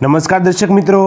નમસ્કાર દર્શક મિત્રો,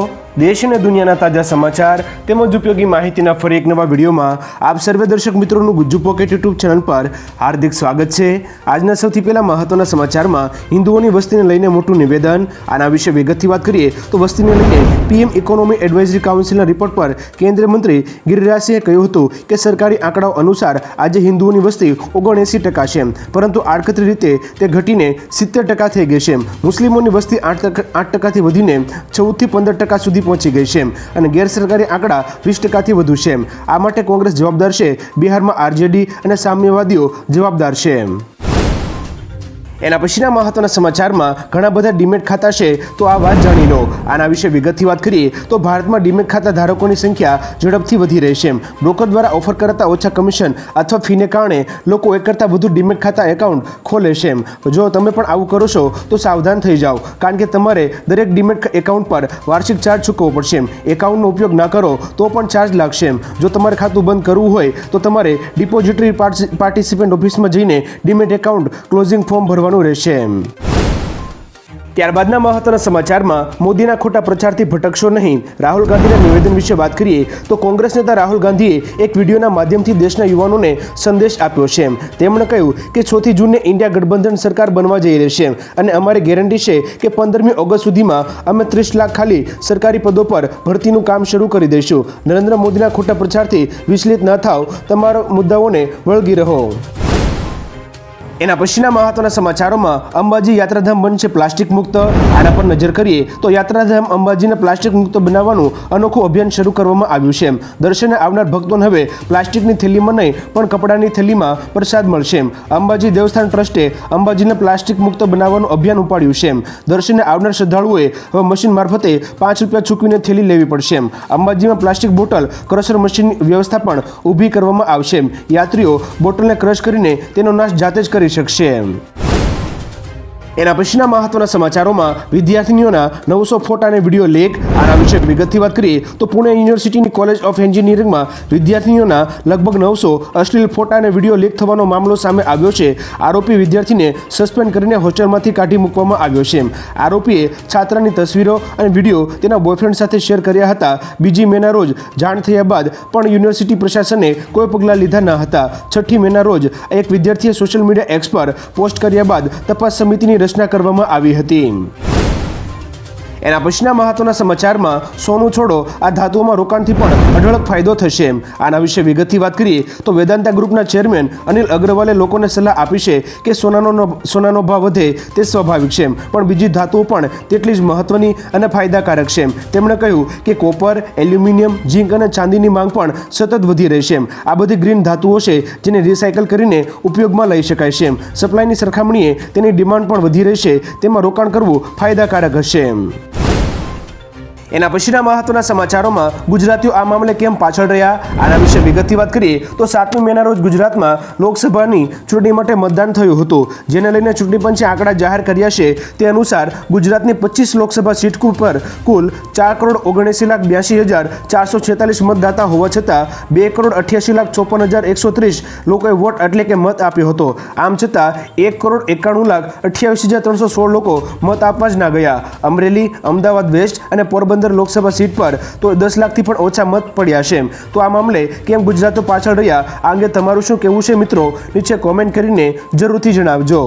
દેશ અને દુનિયાના તાજા સમાચાર તેમજ ઉપયોગી માહિતીના ફરી એક નવા વિડીયોમાં આપ સર્વે દર્શક મિત્રોનું ગુજ્જુ પોકેટ યુટ્યુબ ચેનલ પર હાર્દિક સ્વાગત છે। આજના સૌથી પહેલા મહત્વના સમાચારમાં હિન્દુઓની વસ્તીને લઈને મોટું નિવેદન। આના વિશે વિગતથી વાત કરીએ તો વસ્તીને લઈને પીએમ ઇકોનોમી એડવાઇઝરી કાઉન્સિલના રિપોર્ટ પર કેન્દ્રીય મંત્રી ગિરિરાજસિંહે કહ્યું હતું કે સરકારી આંકડાઓ અનુસાર આજે હિન્દુઓની વસ્તી 79% છે, પરંતુ આડકતરી રીતે તે ઘટીને 70% થઈ ગઈ છે। મુસ્લિમોની વસ્તી 8%થી વધીને 14 થી 15% સુધી પહોંચી ગઈ છે અને ગેરસરકારી આંકડા 20%થી વધુ છે। આ માટે કોંગ્રેસ જવાબદાર છે, બિહારમાં આરજેડી અને સામ્યવાદીઓ જવાબદાર છે। એના પછીના મહત્વના સમાચારમાં ઘણા બધા ડીમેટ ખાતા છે, તો આ વાત જાણી લો। આના વિશે વિગતથી વાત કરીએ તો ભારતમાં ડીમેટ ખાતા ધારકોની સંખ્યા ઝડપથી વધી રહી છે। બ્રોકર દ્વારા ઓફર કરતા ઓછા કમિશન અથવા ફીને કારણે લોકો એક કરતાં વધુ ડીમેટ ખાતા એકાઉન્ટ ખોલે છે। જો તમે પણ આવું કરો છો તો સાવધાન થઈ જાઓ, કારણ કે તમારે દરેક ડીમેટ એકાઉન્ટ પર વાર્ષિક ચાર્જ ચૂકવવો પડશે। એકાઉન્ટનો ઉપયોગ ના કરો તો પણ ચાર્જ લાગશે। જો તમારે ખાતું બંધ કરવું હોય તો તમારે ડિપોઝિટરી પાર્ટિસિપન્ટ ઓફિસમાં જઈને ડીમેટ એકાઉન્ટ ક્લોઝિંગ ફોર્મ ભરવાનું રહેશે। ત્યારબાદના મહત્વના સમાચારમાં મોદીના ખોટા પ્રચારથી ભટકશો નહીં, રાહુલ ગાંધીના નિવેદન વિશે વાત કરીએ તો કોંગ્રેસ નેતા રાહુલ ગાંધીએ એક વિડીયોના માધ્યમથી દેશના યુવાનોને સંદેશ આપ્યો છે। તેમણે કહ્યું કે 6 જૂને ઇન્ડિયા ગઠબંધન સરકાર બનવા જઈ રહી છે અને અમારી ગેરંટી છે કે 15મી ઓગસ્ટ સુધીમાં અમે 30 લાખ ખાલી સરકારી પદો પર ભરતીનું કામ શરૂ કરી દઈશું। નરેન્દ્ર મોદીના ખોટા પ્રચારથી વિચલિત ન થાવ, તમારા મુદ્દાઓને વળગી રહો। એના પછીના મહત્વના સમાચારોમાં અંબાજી યાત્રાધામ બનશે પ્લાસ્ટિક મુક્ત। આના પર નજર કરીએ તો યાત્રાધામ અંબાજીને પ્લાસ્ટિક મુક્ત બનાવવાનું અનોખું અભિયાન શરૂ કરવામાં આવ્યું છે। દર્શને આવનાર ભક્તોને હવે પ્લાસ્ટિકની થેલીમાં નહીં પણ કપડાની થેલીમાં પ્રસાદ મળશે। અંબાજી દેવસ્થાન ટ્રસ્ટે અંબાજીને પ્લાસ્ટિક મુક્ત બનાવવાનું અભિયાન ઉપાડ્યું છે। દર્શને આવનાર શ્રદ્ધાળુઓએ હવે મશીન મારફતે 5 રૂપિયા ચૂકવીને થેલી લેવી પડશે। અંબાજીમાં પ્લાસ્ટિક બોટલ ક્રશર મશીનની વ્યવસ્થા પણ ઊભી કરવામાં આવશે। યાત્રીઓ બોટલને ક્રશ કરીને તેનો નાશ જાતે જ કરી શકશે। એના પછીના મહત્વના સમાચારોમાં વિદ્યાર્થીનીઓના 900 ફોટા અને વિડીયો લીક। આના વિશે વિગતથી વાત કરીએ તો પુણે યુનિવર્સિટીની કોલેજ ઓફ એન્જિનિયરિંગમાં વિદ્યાર્થીનીઓના લગભગ 900 અશ્લીલ ફોટા અને વિડીયો લીક થવાનો મામલો સામે આવ્યો છે। આરોપી વિદ્યાર્થીને સસ્પેન્ડ કરીને હોસ્ટેલમાંથી કાઢી મૂકવામાં આવ્યો છે। આરોપીએ છાત્રાની તસવીરો અને વિડીયો તેના બોયફ્રેન્ડ સાથે શેર કર્યા હતા। બીજી મેના રોજ જાણ થયા બાદ પણ યુનિવર્સિટી પ્રશાસને કોઈ પગલાં લીધા ન હતા। 6ઠી મેના રોજ એક વિદ્યાર્થીએ સોશિયલ મીડિયા એક્સ પર પોસ્ટ કર્યા બાદ તપાસ સમિતિની રચના કરવામાં આવી હતી। એના પછીના મહત્વના સમાચારમાં સોનું છોડો, આ ધાતુઓમાં રોકાણથી પણ અઢળક ફાયદો થશે। આના વિશે વિગતથી વાત કરીએ તો વેદાંતા ગ્રુપના ચેરમેન અનિલ અગ્રવાલે લોકોને સલાહ આપી છે કે સોનાનો ભાવ વધે તે સ્વાભાવિક છે, પણ બીજી ધાતુઓ પણ તેટલી જ મહત્વની અને ફાયદાકારક છે। તેમણે કહ્યું કે કોપર, એલ્યુમિનિયમ, ઝીંક અને ચાંદીની માંગ પણ સતત વધી રહી છે। આ બધી ગ્રીન ધાતુઓ છે જેને રિસાયકલ કરીને ઉપયોગમાં લઈ શકાય છે। સપ્લાયની સરખામણીએ તેની ડિમાન્ડ પણ વધી રહી છે, તેમાં રોકાણ કરવું ફાયદાકારક હશે। એના પછીના મહત્વના સમાચારોમાં ગુજરાતીઓ આ મામલે કેમ પાછળ રહ્યા, આના વિશે વિગતથી વાત કરીએ તો 7મી મેના રોજ ગુજરાતમાં લોકસભાની ચૂંટણી માટે મતદાન થયું હતું, જેને લઈને ચૂંટણી પંચે આંકડા જાહેર કર્યા છે। તે અનુસાર ગુજરાતની 25 લોકસભા સીટ પર કુલ 4,79,82,446 મતદાતા હોવા છતાં 2,88,54,130 લોકોએ વોટ એટલે કે મત આપ્યો હતો। આમ છતાં 1,91,28,316 લોકો મત આપવા જ ના ગયા। અમરેલી, અમદાવાદ વેસ્ટ અને પોરબંદર લોકસભા સીટ પર તો 10 લાખથી પણ ઓછા મત પડ્યા છે। તો આ મામલે કેમ ગુજરાતો પાછળ રહ્યા, આ અંગે તમારું શું કહેવું છે મિત્રો, નીચે કોમેન્ટ કરીને જરૂરથી જણાવજો।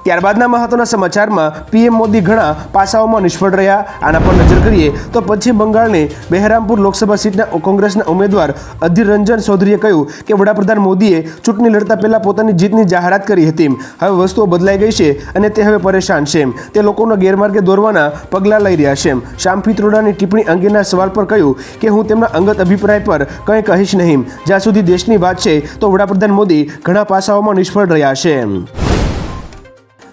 ત્યારબાદના મહત્વના સમાચારમાં પીએમ મોદી ઘણા પાસાઓમાં નિષ્ફળ રહ્યા। આના પર નજર કરીએ તો પશ્ચિમ બંગાળની બહેરામપુર લોકસભા સીટના કોંગ્રેસના ઉમેદવાર અધીર રંજન ચૌધરીએ કહ્યું કે વડાપ્રધાન મોદીએ ચૂંટણી લડતા પહેલા પોતાની જીતની જાહેરાત કરી હતી। હવે વસ્તુઓ બદલાઈ ગઈ છે અને તે હવે પરેશાન છે। તે લોકોને ગેરમાર્ગે દોરવાના પગલાં લઈ રહ્યા છે। શ્યામ પિત્રોડાની ટિપ્પણી અંગેના સવાલ પર કહ્યું કે હું તેમના અંગત અભિપ્રાય પર કંઈ કહીશ નહીં। જ્યાં સુધી દેશની વાત છે તો વડાપ્રધાન મોદી ઘણા પાસાઓમાં નિષ્ફળ રહ્યા છે।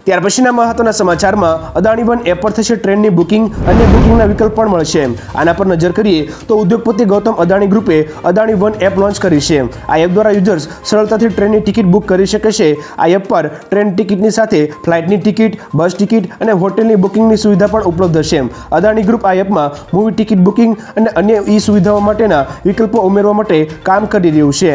ત્યાર પછીના મહત્વના સમાચારમાં અદાણી વન એપ પર થશે ટ્રેનની બુકિંગ, અન્ય બુકિંગના વિકલ્પ પણ મળશે। આના પર નજર કરીએ તો ઉદ્યોગપતિ ગૌતમ અદાણી ગ્રુપે અદાણી વન એપ લોન્ચ કરી છે। આ એપ દ્વારા યુઝર્સ સરળતાથી ટ્રેનની ટિકિટ બુક કરી શકે છે। આ એપ પર ટ્રેન ટિકિટની સાથે ફ્લાઇટની ટિકિટ, બસ ટિકિટ અને હોટેલની બુકિંગની સુવિધા પણ ઉપલબ્ધ છે। અદાણી ગ્રુપ આ એપમાં મૂવી ટિકિટ બુકિંગ અને અન્ય ઈ સુવિધાઓ માટેના વિકલ્પો ઉમેરવા માટે કામ કરી રહ્યું છે।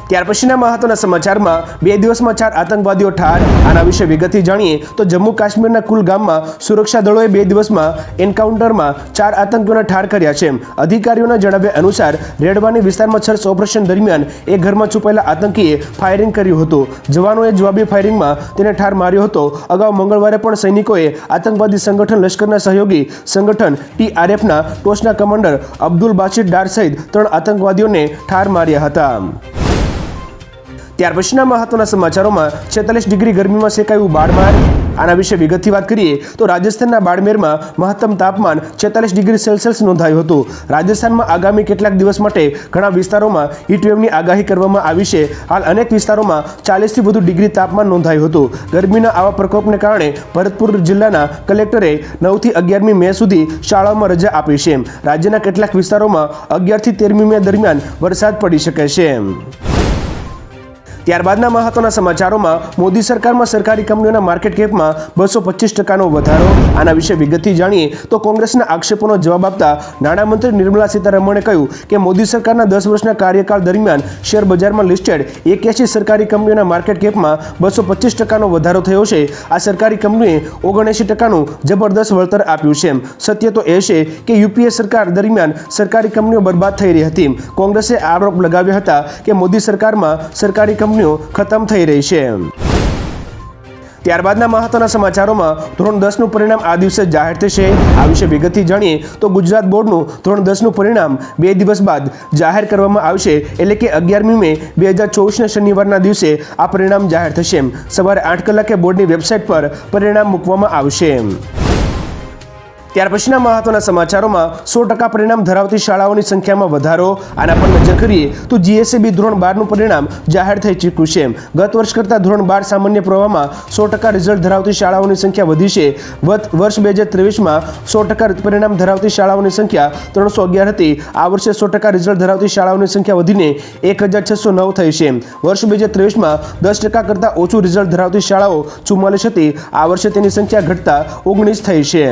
ત્યાર પછીના મહત્વના સમાચારમાં 2 દિવસમાં 4 આતંકવાદીઓ ઠાર. આના વિશે વિગતથી જાણીએ તો જમ્મુ કાશ્મીરના કુલગામમાં સુરક્ષા દળોએ 2 દિવસમાં એન્કાઉન્ટરમાં 4 આતંકીઓને ઠાર કર્યા છે. અધિકારીઓના જણાવ્યા અનુસાર રેડવાની વિસ્તારમાં સર્ચ ઓપરેશન દરમિયાન એક ઘરમાં છુપાયેલા આતંકીએ ફાયરિંગ કર્યું હતું. જવાનોએ જવાબી ફાયરિંગમાં તેને ઠાર માર્યો હતો. અગાઉ મંગળવારે પણ સૈનિકોએ આતંકવાદી સંગઠન લશ્કરના સહયોગી સંગઠન TRFના ટોચના કમાન્ડર અબ્દુલ બાસિત ડાર સહિત 3 આતંકવાદીઓને ઠાર માર્યા હતા. ત્યાર પછીના મહત્વના સમાચારોમાં 46 ડિગ્રી ગરમીમાં શેકાયું બાડમેર. આના વિશે વિગતથી વાત કરીએ તો રાજસ્થાનના બાડમેરમાં મહત્તમ તાપમાન 46 ડિગ્રી સેલ્સિયસ નોંધાયું હતું. રાજસ્થાનમાં આગામી કેટલાક દિવસ માટે ઘણા વિસ્તારોમાં હીટવેવની આગાહી કરવામાં આવી છે. હાલ અનેક વિસ્તારોમાં 40થી વધુ ડિગ્રી તાપમાન નોંધાયું હતું. ગરમીના આવા પ્રકોપને કારણે ભરતપુર જિલ્લાના કલેક્ટરે 9થી 11મી મે સુધી શાળાઓમાં રજા આપી છે. રાજ્યના કેટલાક વિસ્તારોમાં 11થી 13મી મે દરમિયાન વરસાદ પડી શકે છે. ત્યારબાદના મહત્વના સમાચારોમાં મોદી સરકારમાં સરકારી કંપનીઓના માર્કેટ કેપમાં 225%નો વધારો. આના વિશે વિગતથી જાણીએ તો કોંગ્રેસના આક્ષેપોનો જવાબ આપતા નાણામંત્રી નિર્મલા સીતારમણે કહ્યું કે મોદી સરકારના 10 વર્ષના કાર્યકાળ દરમિયાન શેર બજારમાં લિસ્ટેડ 81 સરકારી કંપનીઓના માર્કેટ કેપમાં 225%નો વધારો થયો છે. આ સરકારી કંપનીએ 79%નું જબરદસ્ત વળતર આપ્યું છે. સત્ય તો એ છે કે યુપીએ સરકાર દરમિયાન સરકારી કંપનીઓ બરબાદ થઈ રહી હતી. કોંગ્રેસે આરોપ લગાવ્યા હતા કે મોદી સરકારમાં સરકારી કંપનીઓ ખતમ થઈ રહી છે. ત્યારબાદના મહત્વના સમાચારોમાં ધોરણ 10નું પરિણામ આ દિવસે જાહેર થશે. આ વિશે વિગતથી જાણીએ તો ગુજરાત બોર્ડનું ધોરણ 10નું પરિણામ 2 દિવસ બાદ જાહેર કરવામાં આવશે. એટલે કે 11મી મે 2024ના શનિવારના દિવસે આ પરિણામ જાહેર થશે. સવારે 8 કલાકે બોર્ડની વેબસાઇટ પર પરિણામ મૂકવામાં આવશે. ત્યાર પછીના મહત્વના સમાચારોમાં 100% પરિણામ ધરાવતી શાળાઓની સંખ્યામાં વધારો. આના પર નજર કરીએ તો GSEB ધોરણ 12નું પરિણામ જાહેર થઈ ચૂક્યું છે. ગત વર્ષ કરતાં ધોરણ 12 સામાન્ય પ્રવાહમાં 100% રિઝલ્ટ ધરાવતી શાળાઓની સંખ્યા વધી છે. વર્ષ 2023માં 100% પરિણામ ધરાવતી શાળાઓની સંખ્યા 311 હતી. આ વર્ષે 100% રિઝલ્ટ ધરાવતી શાળાઓની સંખ્યા વધીને 1609 થઈ છે. વર્ષ 2023માં 10% કરતાં ઓછું રિઝલ્ટ ધરાવતી શાળાઓ 44 હતી. આ વર્ષે તેની સંખ્યા ઘટતા 19 થઈ છે.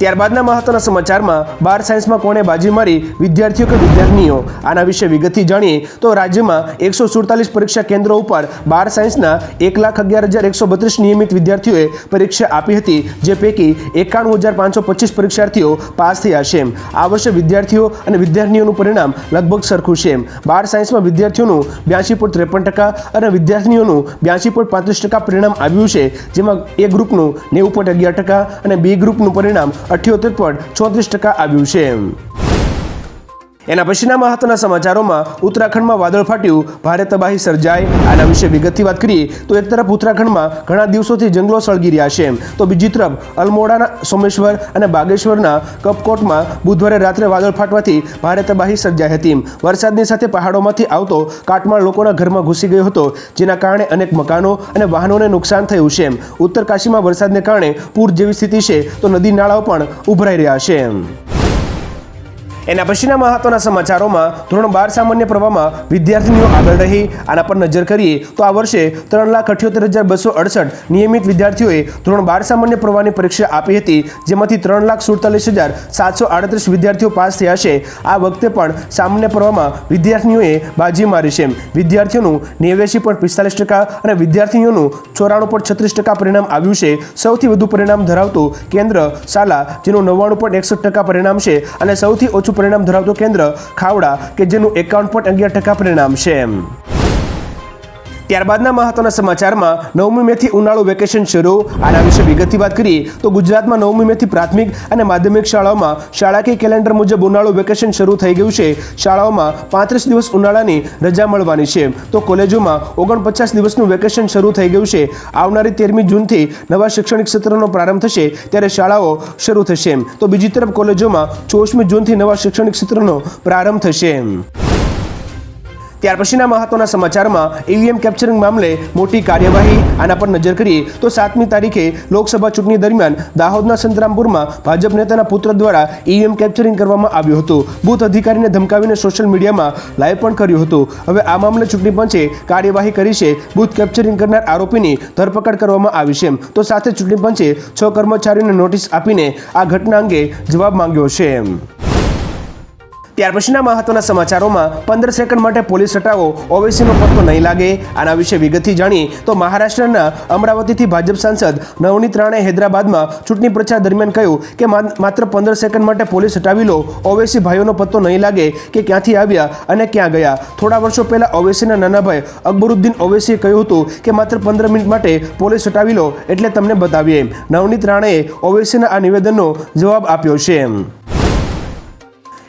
ત્યારબાદના મહત્વના સમાચારમાં 12 સાયન્સમાં કોણે બાજી મારી, વિદ્યાર્થીઓ કે વિદ્યાર્થીનીઓ? આના વિશે વિગતથી જાણીએ તો રાજ્યમાં 147 પરીક્ષા કેન્દ્રો ઉપર 12 સાયન્સના 1,11,132 નિયમિત વિદ્યાર્થીઓએ પરીક્ષા આપી હતી. જે પૈકી 91,525 પરીક્ષાર્થીઓ પાસ થયા છે. આ વર્ષે વિદ્યાર્થીઓ અને વિદ્યાર્થીનીઓનું પરિણામ લગભગ સરખું છે. 12 સાયન્સમાં વિદ્યાર્થીઓનું 82.53% અને વિદ્યાર્થીનીઓનું 82.35% પરિણામ આવ્યું છે. જેમાં A ગ્રુપનું 90.11% અને B ગ્રુપનું પરિણામ 78.34% આવ્યું છે. એના પછીના મહત્વના સમાચારોમાં ઉત્તરાખંડમાં વાદળ ફાટ્યું, ભારે તબાહી સર્જાઈ. આના વિશે વિગતથી વાત કરીએ તો એક તરફ ઉત્તરાખંડમાં ઘણા દિવસોથી જંગલો સળગી રહ્યા છે તો બીજી તરફ અલમોડાના સોમેશ્વર અને બાગેશ્વરના કપકોટમાં બુધવારે રાત્રે વાદળ ફાટવાથી ભારે તબાહી સર્જાઈ હતી. વરસાદની સાથે પહાડોમાંથી આવતો કાટમાળ લોકોના ઘરમાં ઘૂસી ગયો હતો, જેના કારણે અનેક મકાનો અને વાહનોને નુકસાન થયું છે. ઉત્તરકાશીમાં વરસાદને કારણે પૂર જેવી સ્થિતિ છે તો નદી નાળાઓ પણ ઉભરાઈ રહ્યા છે. એના પછીના મહત્વના સમાચારોમાં ધોરણ 12 સામાન્ય પ્રવાહમાં વિદ્યાર્થીનીઓ આગળ રહી. આના પર નજર કરીએ તો આ વર્ષે 3,78,268 નિયમિત વિદ્યાર્થીઓએ ધોરણ 12 સામાન્ય પ્રવાહની પરીક્ષા આપી હતી, જેમાંથી 3,47,738 વિદ્યાર્થીઓ પાસ થયા છે. આ વખતે પણ સામાન્ય પ્રવાહમાં વિદ્યાર્થીનીઓએ બાજી મારી છે. વિદ્યાર્થીઓનું 89.45% અને વિદ્યાર્થીનીઓનું 94.36% પરિણામ આવ્યું છે. સૌથી વધુ પરિણામ ધરાવતું કેન્દ્ર શાલા, જેનું 99.61% પરિણામ છે, અને સૌથી ઓછું પરિણામ ધરાવતું કેન્દ્ર ખાવડા, કે જેનું 51.11% પરિણામ છે. ત્યારબાદના મહત્વના સમાચારમાં 9મી મેથી ઉનાળુ વેકેશન શરૂ. આના વિશે વિગતથી વાત કરીએ તો ગુજરાતમાં 9મી મેથી પ્રાથમિક અને માધ્યમિક શાળાઓમાં શાળાકીય કેલેન્ડર મુજબ ઉનાળુ વેકેશન શરૂ થઈ ગયું છે. શાળાઓમાં 35 દિવસ ઉનાળાની રજા મળવાની છે તો કોલેજોમાં 49 દિવસનું વેકેશન શરૂ થઈ ગયું છે. આવનારી 13મી જૂનથી નવા શૈક્ષણિક સત્રનો પ્રારંભ થશે ત્યારે શાળાઓ શરૂ થશે તો બીજી તરફ કોલેજોમાં 24મી જૂનથી નવા શૈક્ષણિક સત્રનો પ્રારંભ થશે. ત્યાર પછીના મહત્વના સમાચારમાં ઈવીએમ કેપ્ચરિંગ મામલે મોટી કાર્યવાહી. આના પર નજર કરીએ તો 7મી તારીખે લોકસભા ચૂંટણી દરમિયાન દાહોદના સંતરામપુરમાં ભાજપ નેતાના પુત્ર દ્વારા ઈવીએમ કેપ્ચરિંગ કરવામાં આવ્યું હતું. બૂથ અધિકારીને ધમકાવીને સોશિયલ મીડિયામાં લાઈવ પણ કર્યું હતું. હવે આ મામલે ચૂંટણી પંચે કાર્યવાહી કરી છે. બૂથ કેપ્ચરિંગ કરનાર આરોપીની ધરપકડ કરવામાં આવી છે તો સાથે ચૂંટણી પંચે 6 કર્મચારીઓને નોટિસ આપીને આ ઘટના અંગે જવાબ માંગ્યો છે. ત્યાર પછીના મહત્વના સમાચારોમાં 15 સેકન્ડ માટે પોલીસ હટાવો, ઓવેસીનો પત્તો નહીં લાગે. આના વિશે વિગતથી જાણીએ તો મહારાષ્ટ્રના અમરાવતીથી ભાજપ સાંસદ નવનીત રાણાએ હૈદરાબાદમાં ચૂંટણી પ્રચાર દરમિયાન કહ્યું કે માત્ર 15 સેકન્ડ માટે પોલીસ હટાવી લો, ઓવેસી ભાઈઓનો પત્તો નહીં લાગે કે ક્યાંથી આવ્યા અને ક્યાં ગયા. થોડા વર્ષો પહેલા ઓવેસીના નાના ભાઈ અકબરુદ્દીન ઓવેસીએ કહ્યું હતું કે માત્ર 15 મિનિટ માટે પોલીસ હટાવી લો એટલે તમને બતાવીએ. નવનીત રાણાએ ઓવેસીના આ નિવેદનનો જવાબ આપ્યો છે.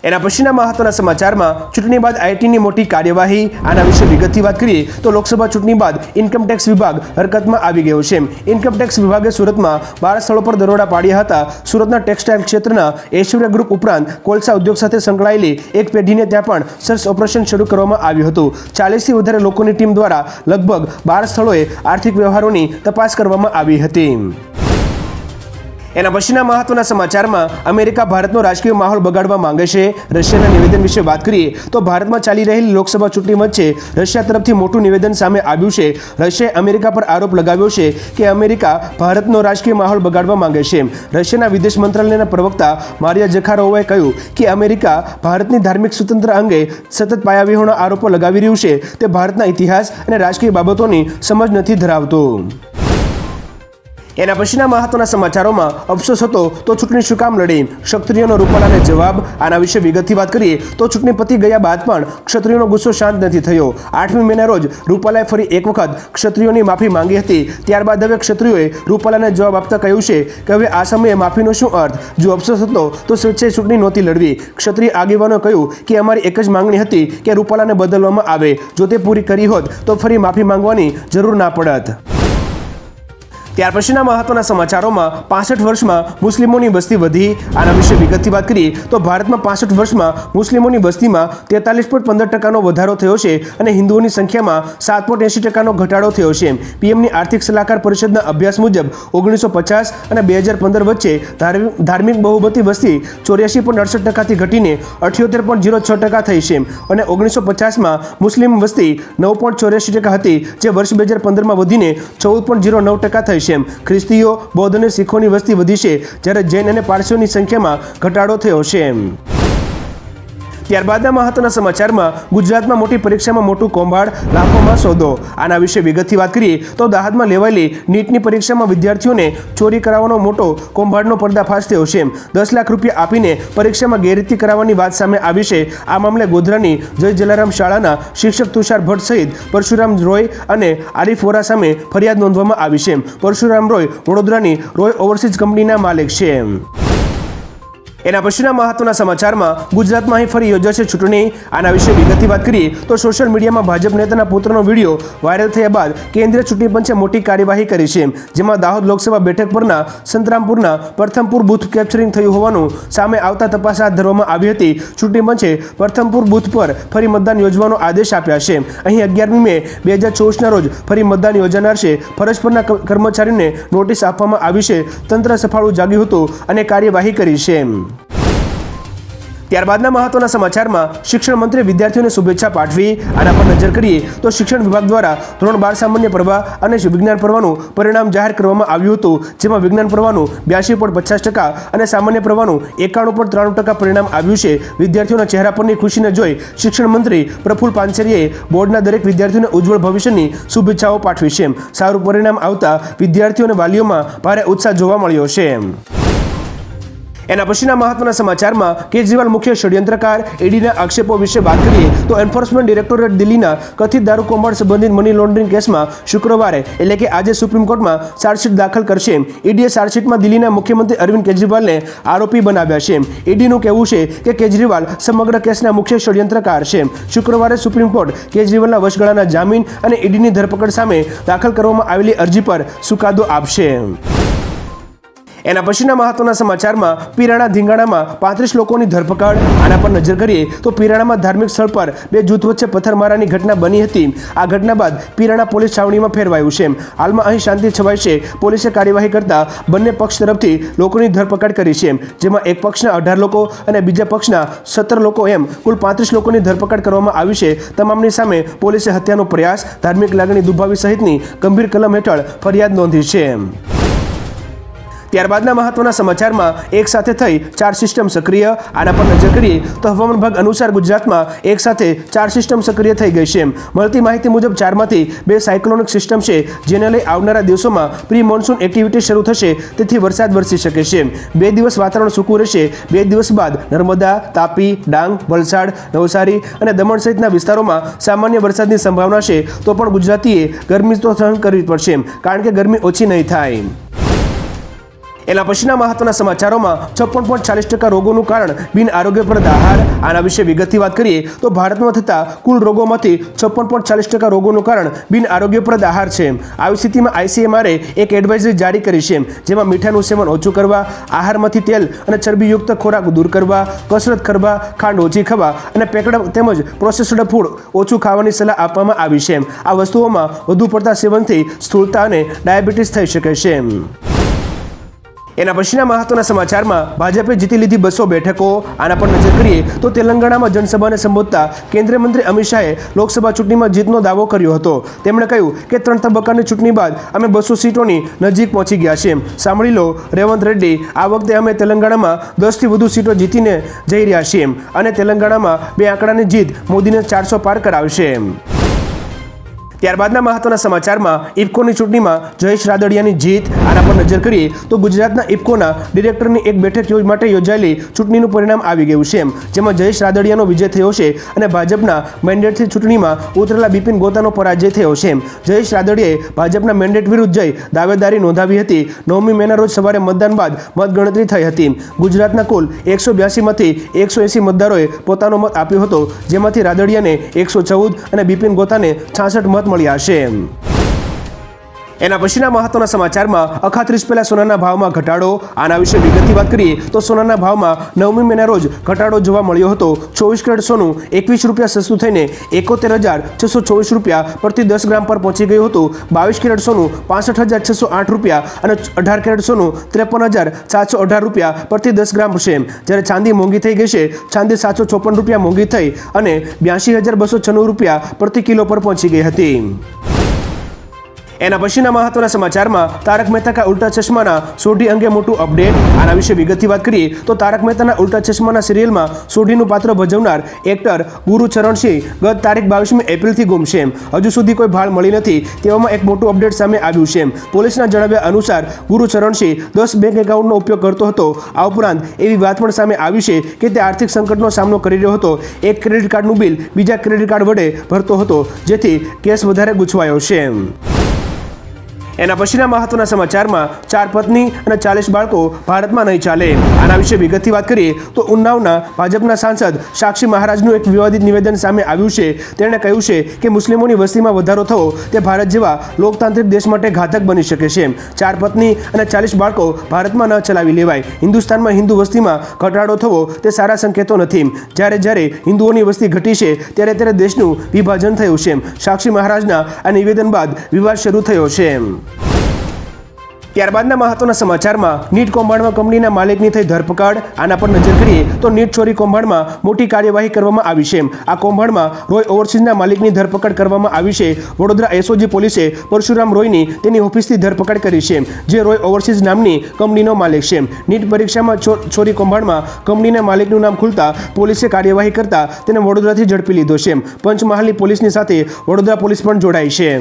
એના પછીના મહત્વના સમાચારમાં ચૂંટણી બાદ આઈટીની મોટી કાર્યવાહી. આના વિશે વિગતથી વાત કરીએ તો લોકસભા ચૂંટણી બાદ ઇન્કમટેક્સ વિભાગ હરકતમાં આવી ગયો છે. ઇન્કમટેક્સ વિભાગે સુરતમાં 12 સ્થળો પર દરોડા પાડ્યા હતા. સુરતના ટેક્સટાઇલ ક્ષેત્રના ઐશ્વર્ય ગ્રુપ ઉપરાંત કોલસા ઉદ્યોગ સાથે સંકળાયેલી એક પેઢીને ત્યાં પણ સર્ચ ઓપરેશન શરૂ કરવામાં આવ્યું હતું. 40થી વધારે લોકોની ટીમ દ્વારા લગભગ 12 સ્થળોએ આર્થિક વ્યવહારોની તપાસ કરવામાં આવી હતી. એના પછીના મહત્વના સમાચારમાં અમેરિકા ભારતનો રાજકીય માહોલ બગાડવા માંગે છે. રશિયાના નિવેદન વિશે વાત કરીએ તો ભારતમાં ચાલી રહેલી લોકસભા ચૂંટણી વચ્ચે રશિયા તરફથી મોટું નિવેદન સામે આવ્યું છે. રશિયાએ અમેરિકા પર આરોપ લગાવ્યો છે કે અમેરિકા ભારતનો રાજકીય માહોલ બગાડવા માંગે છે. રશિયાના વિદેશ મંત્રાલયના પ્રવક્તા મારિયા ઝખારોવાએ કહ્યું કે અમેરિકા ભારતની ધાર્મિક સ્વતંત્રતા અંગે સતત પાયાવિહોણા આરોપો લગાવી રહ્યું છે. તે ભારતના ઇતિહાસ અને રાજકીય બાબતોની સમજ નથી ધરાવતું. એના પછીના મહત્વના સમાચારોમાં અફસોસ હતો તો ચૂંટણી શું કામ લડી, ક્ષત્રિયોનો રૂપાલાને જવાબ. આના વિશે વિગતથી વાત કરીએ તો ચૂંટણી પતી ગયા બાદ પણ ક્ષત્રિયોનો ગુસ્સો શાંત નથી થયો. 8મી મેના રોજ રૂપાલાએ ફરી એક વખત ક્ષત્રિયોની માફી માંગી હતી. ત્યારબાદ હવે ક્ષત્રિયોએ રૂપાલાને જવાબ આપતા કહ્યું છે કે હવે આ સમયે માફીનો શું અર્થ. જો અફસોસ હતો તો સ્વેચ્છાએ ચૂંટણી નહોતી લડવી. ક્ષત્રિય આગેવાનોએ કહ્યું કે અમારી એક જ માંગણી હતી કે રૂપાલાને બદલવામાં આવે. જો તે પૂરી કરી હોત તો ફરી માફી માંગવાની જરૂર ના પડત. ત્યાર પછીના મહત્વના સમાચારોમાં 65 વર્ષમાં મુસ્લિમોની વસ્તી વધી. આના વિશે વિગતથી વાત કરીએ તો ભારતમાં 65 વર્ષમાં મુસ્લિમોની વસ્તીમાં 43.15% વધારો થયો છે અને હિન્દુઓની સંખ્યામાં 7.80% ઘટાડો થયો છે. પીએમની આર્થિક સલાહકાર પરિષદના અભ્યાસ મુજબ 1950 અને 2015 વચ્ચે ધાર્મિક બહુમતી વસ્તી 84.68%થી ઘટીને 78.06% થઈ છે અને 1950માં મુસ્લિમ વસ્તી 9.84% હતી જે વર્ષ 2015માં વધીને 14.09% થઈ. ખ્રિસ્તીઓ, બૌદ્ધ અને શીખોની વસ્તી વધી છે જ્યારે જૈન અને પારસીઓની સંખ્યામાં ઘટાડો થયો છે. ત્યારબાદના મહત્વના સમાચારમાં ગુજરાતમાં મોટી પરીક્ષામાં મોટું કૌભાંડ, લાખોમાં સોદો. આના વિશે વિગતથી વાત કરીએ તો દાહોદમાં લેવાયેલી નીટની પરીક્ષામાં વિદ્યાર્થીઓને ચોરી કરાવવાનો મોટો કૌભાંડનો પર્દાફાશ થયો છે. 10 લાખ રૂપિયા આપીને પરીક્ષામાં ગેરરીતિ કરાવવાની વાત સામે આવી છે. આ મામલે ગોધરાની જય જલારામ શાળાના શિક્ષક તુષાર ભટ્ટ સહિત પરશુરામ રોય અને આરિફ વોરા સામે ફરિયાદ નોંધવામાં આવી છે. પરશુરામ રોય વડોદરાની રોય ઓવરસીઝ કંપનીના માલિક છે. એના પછીના મહત્વના સમાચારમાં ગુજરાતમાં અહીં ફરી યોજાશે ચૂંટણી. આના વિશે વિગતથી વાત કરીએ તો સોશિયલ મીડિયામાં ભાજપ નેતાના પુત્રનો વિડીયો વાયરલ થયા બાદ કેન્દ્રીય ચૂંટણી પંચે મોટી કાર્યવાહી કરી છે. જેમાં દાહોદ લોકસભા બેઠક પરના સંતરામપુરના પ્રથમપુર બૂથ કેપ્ચરિંગ થયું હોવાનું સામે આવતા તપાસ હાથ ધરવામાં આવી હતી. ચૂંટણી પંચે પ્રથમપુર બૂથ પર ફરી મતદાન યોજવાનો આદેશ આપ્યા છે. અહીં 11મી મે 2024ના રોજ ફરી મતદાન યોજાનાર છે. ફરજ પરના કર્મચારીને નોટિસ આપવામાં આવી છે. તંત્ર સફાળું જાગ્યું હતું અને કાર્યવાહી કરી છે. ત્યારબાદના મહત્વના સમાચારમાં શિક્ષણ મંત્રીએ વિદ્યાર્થીઓને શુભેચ્છા પાઠવી. આના પર નજર કરીએ તો શિક્ષણ વિભાગ દ્વારા ધોરણ 12 સામાન્ય પ્રવાહ અને વિજ્ઞાન પ્રવાહનું પરિણામ જાહેર કરવામાં આવ્યું હતું. જેમાં વિજ્ઞાન પ્રવાહનું 82.50% અને સામાન્ય પ્રવાહનું 91.93% પરિણામ આવ્યું છે. વિદ્યાર્થીઓના ચહેરા પરની ખુશીને જોઈ શિક્ષણ મંત્રી પ્રફુલ પાનસેરીએ બોર્ડના દરેક વિદ્યાર્થીઓને ઉજ્જવળ ભવિષ્યની શુભેચ્છાઓ પાઠવી છે. સારું પરિણામ આવતા વિદ્યાર્થીઓ અને વાલીઓમાં ભારે ઉત્સાહ જોવા મળ્યો છે. એના પછીના મહત્વના સમાચારમાં કેજરીવાલ મુખ્ય ષડયંત્રકાર, ઈડીના આક્ષેપો વિશે વાત કરીએ તો એન્ફોર્સમેન્ટ ડિરેક્ટોરેટ દિલ્હીના કથિત દારૂ કૌભાંડ સંબંધિત મની લોન્ડરિંગ કેસમાં શુક્રવારે એટલે કે આજે સુપ્રીમ કોર્ટમાં ચાર્જશીટ દાખલ કરશે. ઈડીએ ચાર્જશીટમાં દિલ્હીના મુખ્યમંત્રી અરવિંદ કેજરીવાલને આરોપી બનાવ્યા છે. ઈડીનું કહેવું છે કે કેજરીવાલ સમગ્ર કેસના મુખ્ય ષડયંત્રકાર છે. શુક્રવારે સુપ્રીમ કોર્ટ કેજરીવાલના વચગાળાના જામીન અને ઈડીની ધરપકડ સામે દાખલ કરવામાં આવેલી અરજી પર ચુકાદો આપશે. એના પછીના મહત્વના સમાચારમાં પીરાણા ધીંગાણામાં 35 લોકોની ધરપકડ. આના પર નજર કરીએ તો પીરાણામાં ધાર્મિક સ્થળ પર બે જૂથ વચ્ચે પથ્થરમારાની ઘટના બની હતી. આ ઘટના બાદ પીરાણા પોલીસ છાવણીમાં ફેરવાયું છે. હાલમાં અહીં શાંતિ છવાઈ છે. પોલીસે કાર્યવાહી કરતા બંને પક્ષ તરફથી લોકોની ધરપકડ કરી છે. જેમાં એક પક્ષના 18 લોકો અને બીજા પક્ષના 17 લોકો એમ કુલ 35 લોકોની ધરપકડ કરવામાં આવી છે. તમામની સામે પોલીસે હત્યાનો પ્રયાસ, ધાર્મિક લાગણી દુભાવી સહિતની ગંભીર કલમ હેઠળ ફરિયાદ નોંધી છે. ત્યારબાદના મહત્વના સમાચારમાં એક સાથે થઈ 4 સિસ્ટમ સક્રિય. આના પર નજર કરીએ તો હવામાન વિભાગ અનુસાર ગુજરાતમાં એક સાથે 4 સિસ્ટમ સક્રિય થઈ ગઈ છે. મળતી માહિતી મુજબ 4માંથી 2 સાયક્લોનિક સિસ્ટમ છે, જેને લઈ આવનારા દિવસોમાં પ્રી મોન્સૂન એક્ટિવિટી શરૂ થશે, તેથી વરસાદ વરસી શકે છે. 2 દિવસ વાતાવરણ સૂકું રહેશે. 2 દિવસ બાદ નર્મદા, તાપી, ડાંગ, વલસાડ, નવસારી અને દમણ સહિતના વિસ્તારોમાં સામાન્ય વરસાદની સંભાવના છે. તો પણ ગુજરાતીએ ગરમી તો સહન કરવી પડશે, કારણ કે ગરમી ઓછી નહીં થાય. એના પછીના મહત્વના સમાચારોમાં 56.40% રોગોનું કારણ બિન આરોગ્યપ્રદ આહાર. આના વિશે વિગતથી વાત કરીએ તો ભારતમાં થતા કુલ રોગોમાંથી 56.40% રોગોનું કારણ બિન આરોગ્યપ્રદ આહાર છે. આવી સ્થિતિમાં ICMRએ એક એડવાઇઝરી જારી કરી છે, જેમાં મીઠાનું સેવન ઓછું કરવા, આહારમાંથી તેલ અને ચરબીયુક્ત ખોરાક દૂર કરવા, કસરત કરવા, ખાંડ ઓછી ખાવા અને પેકડ તેમજ પ્રોસેસ્ડ ફૂડ ઓછું ખાવાની સલાહ આપવામાં આવી છે. આ વસ્તુઓમાં વધુ પડતા સેવનથી સ્થૂળતા અને ડાયાબિટીસ થઈ શકે છે. એના પછીના મહત્વના સમાચારમાં ભાજપે જીતી લીધી 200 બેઠકો. આના પર નજર કરીએ તો તેલંગાણામાં જનસભાને સંબોધતા કેન્દ્રીય મંત્રી અમિત શાહે લોકસભા ચૂંટણીમાં જીતનો દાવો કર્યો હતો. તેમણે કહ્યું કે 3 તબક્કાની ચૂંટણી બાદ અમે 200 સીટોની નજીક પહોંચી ગયા છે. સાંભળી લો રેવંત રેડ્ડી, આ વખતે અમે તેલંગાણામાં 10થી વધુ સીટો જીતીને જઈ રહ્યા છીએ અને તેલંગાણામાં 2 આંકડાની જીત મોદીને 400 પાર કરાવશે. ત્યારબાદના મહત્વના સમાચારમાં ઇફકોની ચૂંટણીમાં જયેશ રાદડિયાની જીત. આના પર નજર કરીએ તો ગુજરાતના ઇફકોના ડિરેક્ટરની એક બેઠક માટે યોજાયેલી ચૂંટણીનું પરિણામ આવી ગયું છે, જેમાં જયેશ રાદડિયાનો વિજય થયો છે અને ભાજપના મેન્ડેટથી ચૂંટણીમાં ઉતરેલા બિપિન ગોતાનો પરાજય થયો છે. જયેશ રાદડિયાએ ભાજપના મેન્ડેટ વિરુદ્ધ જઈ દાવેદારી નોંધાવી હતી. 9મી મેના રોજ સવારે મતદાન બાદ મતગણતરી થઈ હતી. ગુજરાતના કુલ 182માંથી 180 મતદારોએ પોતાનો મત આપ્યો હતો, જેમાંથી રાદડિયાને 114 અને બિપિન ગોતાને 66 મત મળ્યા છે. એના પછીના મહત્વના સમાચારમાં અખાત્રીસ પહેલા સોનાના ભાવમાં ઘટાડો. આના વિશે વિગતથી વાત કરીએ તો સોનાના ભાવમાં 9મી મેના રોજ ઘટાડો જોવા મળ્યો હતો. 24 કેરેટ સોનું 21 રૂપિયા સસ્તું થઈને 71,624 રૂપિયા પ્રતિ 10 ગ્રામ પર પહોંચી ગયું હતું. 22 કેરેટ સોનું 65,608 રૂપિયા અને 18 કેરેટ સોનું 53,718 રૂપિયા પ્રતિ 10 ગ્રામ છે. જ્યારે ચાંદી મોંઘી થઈ ગઈ છે. ચાંદી 754 રૂપિયા મોંઘી થઈ અને 82,296 રૂપિયા પ્રતિ કિલો પર પહોંચી ગઈ હતી. એના પછીના મહત્વના સમાચારમાં તારક મહેતા કા ઉલ્ટા ચશ્માના સોઢી અંગે મોટું અપડેટ. આના વિશે વિગતથી વાત કરીએ તો તારક મહેતાના ઉલ્ટા ચશ્માના સિરિયલમાં સોઢીનું પાત્ર ભજવનાર એક્ટર ગુરુ ચરણસિંહ ગત તારીખ 22મી એપ્રિલથી ગુમ છે. હજુ સુધી કોઈ ભાળ મળી નથી. તેવામાં એક મોટું અપડેટ સામે આવ્યું છે. પોલીસના જણાવ્યા અનુસાર ગુરુ ચરણસિંહ 10 બેંક એકાઉન્ટનો ઉપયોગ કરતો હતો. આ ઉપરાંત એવી વાત પણ સામે આવી છે કે તે આર્થિક સંકટનો સામનો કરી રહ્યો હતો. એક ક્રેડિટ કાર્ડનું બિલ બીજા ક્રેડિટ કાર્ડ વડે ભરતો હતો, જેથી કેસ વધારે ગૂંચવાયો છે. એના પછીના મહત્વના સમાચારમાં 4 પત્ની અને 40 બાળકો ભારતમાં નહીં ચાલે. આના વિશે વિગતથી વાત કરીએ તો ઉન્નાવના ભાજપના સાંસદ સાક્ષી મહારાજનું એક વિવાદિત નિવેદન સામે આવ્યું છે. તેણે કહ્યું છે કે મુસ્લિમોની વસ્તીમાં વધારો થવો તે ભારત જેવા લોકતાંત્રિક દેશ માટે ઘાતક બની શકે છે. 4 પત્ની અને 40 બાળકો ભારતમાં ન ચલાવી લેવાય. હિન્દુસ્તાનમાં હિન્દુ વસ્તીમાં ઘટાડો થવો તે સારા સંકેતો નથી. જ્યારે હિન્દુઓની વસ્તી ઘટી છે ત્યારે દેશનું વિભાજન થયું છે. સાક્ષી મહારાજના આ નિવેદન બાદ વિવાદ શરૂ થયો છે. ત્યારબાદના મહત્વના સમાચારમાં નીટ કૌભાંડમાં કંપનીના માલિકની થઈ ધરપકડ. આના પર નજર કરીએ તો નીટ ચોરી કૌભાંડમાં મોટી કાર્યવાહી કરવામાં આવી છે. આ કૌભાંડમાં રોય ઓવરસીઝના માલિકની ધરપકડ કરવામાં આવી છે. વડોદરા SOG પોલીસે પરશુરામ રોયની તેની ઓફિસથી ધરપકડ કરી છે, જે રોય ઓવરસીઝ નામની કંપનીનો માલિક છે. નીટ પરીક્ષામાં ચોરી કૌભાંડમાં કંપનીના માલિકનું નામ ખુલતા પોલીસે કાર્યવાહી કરતા તેને વડોદરાથી ઝડપી લીધો છે. પંચમહાલની પોલીસની સાથે વડોદરા પોલીસ પણ જોડાઈ છે.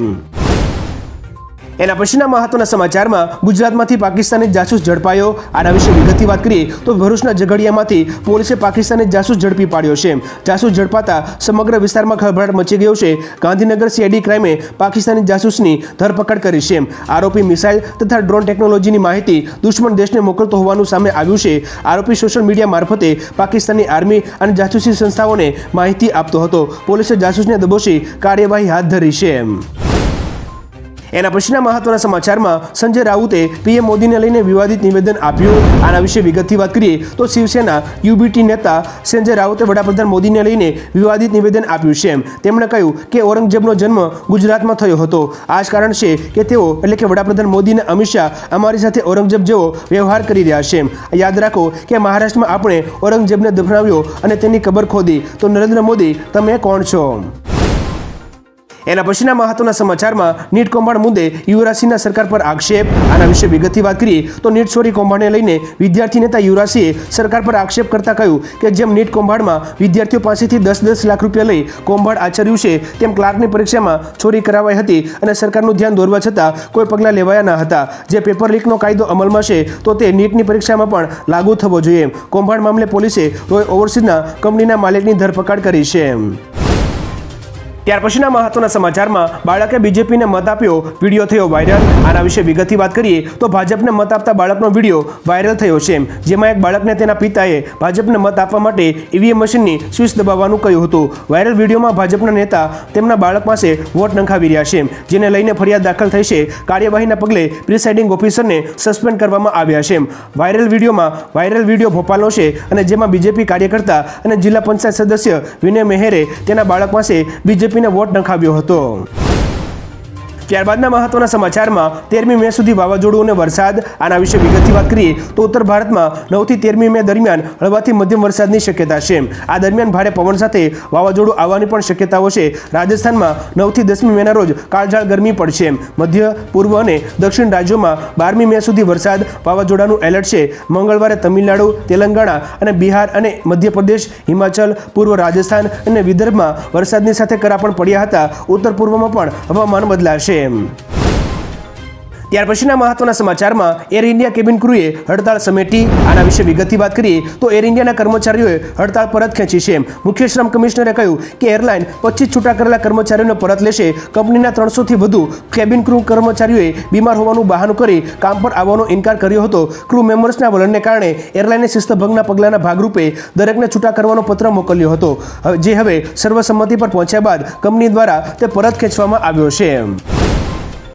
એના પછીના મહત્વના સમાચારમાં ગુજરાતમાંથી પાકિસ્તાની જાસૂસ ઝડપાયો. આના વિશે વિગતથી વાત કરીએ તો ભરૂચના ઝઘડિયામાંથી પોલીસે પાકિસ્તાની જાસૂસ ઝડપી પાડ્યો છે. જાસૂસ ઝડપાતા સમગ્ર વિસ્તારમાં ખળભળાટ મચી ગયો છે. ગાંધીનગર CID ક્રાઇમે પાકિસ્તાની જાસૂસની ધરપકડ કરી છે. આરોપી મિસાઇલ તથા ડ્રોન ટેકનોલોજીની માહિતી દુશ્મન દેશને મોકલતો હોવાનું સામે આવ્યું છે. આરોપી સોશિયલ મીડિયા મારફતે પાકિસ્તાની આર્મી અને જાસૂસી સંસ્થાઓને માહિતી આપતો હતો. પોલીસે જાસૂસને દબોચી કાર્યવાહી હાથ ધરી છે. એના પછીના મહત્વના સમાચારમાં સંજય રાઉતે PM મોદીને લઈને વિવાદિત નિવેદન આપ્યું. આના વિશે વિગતથી વાત કરીએ તો શિવસેના UBT નેતા સંજય રાઉતે વડાપ્રધાન મોદીને લઈને વિવાદિત નિવેદન આપ્યું છે. તેમણે કહ્યું કે ઔરંગઝેબનો જન્મ ગુજરાતમાં થયો હતો. આ જ કારણ છે કે તેઓ એટલે કે વડાપ્રધાન મોદી અને અમિત શાહ અમારી સાથે ઔરંગઝેબ જેવો વ્યવહાર કરી રહ્યા છે. યાદ રાખો કે મહારાષ્ટ્રમાં આપણે ઔરંગઝેબને દફનાવ્યો અને તેની કબર ખોદી. તો નરેન્દ્ર મોદી તમે કોણ છો? એના પછીના મહત્વના સમાચારમાં નીટ કૌભાંડ મુદ્દે યુવરાજસિંહના સરકાર પર આક્ષેપ. આના વિશે વિગતથી વાત કરીએ તો નીટ ચોરી કૌભાંડને લઈને વિદ્યાર્થી નેતા યુવરાજસિંહે સરકાર પર આક્ષેપ કરતા કહ્યું કે જેમ નીટ કૌભાંડમાં વિદ્યાર્થીઓ પાસેથી 10 લાખ રૂપિયા લઈ કૌભાંડ આચર્યું છે તેમ ક્લાર્કની પરીક્ષામાં ચોરી કરાવાઈ હતી અને સરકારનું ધ્યાન દોરવા છતાં કોઈ પગલાં લેવાયા ન હતા. જે પેપર લીકનો કાયદો અમલમાં છે તો તે નીટની પરીક્ષામાં પણ લાગુ થવો જોઈએ. કૌભાંડ મામલે પોલીસે રોય ઓવરસીઝના કંપનીના માલિકની ધરપકડ કરી છે. ત્યાર પછીના મહત્વના સમાચારમાં બાળકે બીજેપીને મત આપ્યો, વિડીયો થયો વાયરલ. આના વિશે વિગતથી વાત કરીએ તો ભાજપને મત આપતા બાળકનો વિડીયો વાયરલ થયો છે, જેમાં એક બાળકને તેના પિતાએ ભાજપને મત આપવા માટે ઈવીએમ મશીનની સ્વિચ દબાવવાનું કહ્યું હતું. વાયરલ વિડીયોમાં ભાજપના નેતા તેમના બાળક પાસે વોટ નંખાવી રહ્યા છે, જેને લઈને ફરિયાદ દાખલ થઈ છે. કાર્યવાહીના પગલે પ્રિસાઇડિંગ ઓફિસરને સસ્પેન્ડ કરવામાં આવ્યા છે. વાયરલ વિડીયો ભોપાલનો છે અને જેમાં બીજેપી કાર્યકર્તા અને જિલ્લા પંચાયત સદસ્ય વિનય મેહેરે તેના બાળક પાસે બીજેપીને વોટ નખાવ્યો હતો. ત્યારબાદના મહત્વના સમાચારમાં 13મી મે સુધી વાવાઝોડું અને વરસાદ. આના વિશે વિગતથી વાત કરીએ તો ઉત્તર ભારતમાં 9 થી 13મી મે દરમિયાન હળવાથી મધ્યમ વરસાદની શક્યતા છે. આ દરમિયાન ભારે પવન સાથે વાવાઝોડું આવવાની પણ શક્યતાઓ છે. રાજસ્થાનમાં 9 થી 10મી મેના રોજ કાળઝાળ ગરમી પડશે. મધ્ય, પૂર્વ અને દક્ષિણ રાજ્યોમાં 12મી મે સુધી વરસાદ, વાવાઝોડાનું એલર્ટ છે. મંગળવારે તમિલનાડુ, તેલંગાણા અને બિહાર અને મધ્યપ્રદેશ, હિમાચલ, પૂર્વ રાજસ્થાન અને વિદર્ભમાં વરસાદની સાથે કરા પણ પડ્યા હતા. ઉત્તર પૂર્વમાં પણ હવામાન બદલાશે. ત્યાર પછીના મહત્વના સમાચારમાં એર ઇન્ડિયા કેબિન ક્રૂએ હડતાળ સમેટી. આના વિશે વિગતથી વાત કરીએ તો એર ઇન્ડિયાના કર્મચારીઓએ હડતાળ પરત ખેંચી છે. મુખ્ય શ્રમ કમિશનરે કહ્યું કે એરલાઇન 25 છૂટા કરેલા કર્મચારીઓને પરત લેશે. કંપનીના 300થી વધુ કેબિન ક્રૂ કર્મચારીઓએ બીમાર હોવાનું બહાનું કરી કામ પર આવવાનો ઇનકાર કર્યો હતો. ક્રૂ મેમ્બર્સના વલણને કારણે એરલાઇને શિસ્તભંગના પગલાંના ભાગરૂપે દરેકને છૂટા કરવાનો પત્ર મોકલ્યો હતો, જે હવે સર્વસંમતિ પર પહોંચ્યા બાદ કંપની દ્વારા તે પરત ખેંચવામાં આવ્યો છે.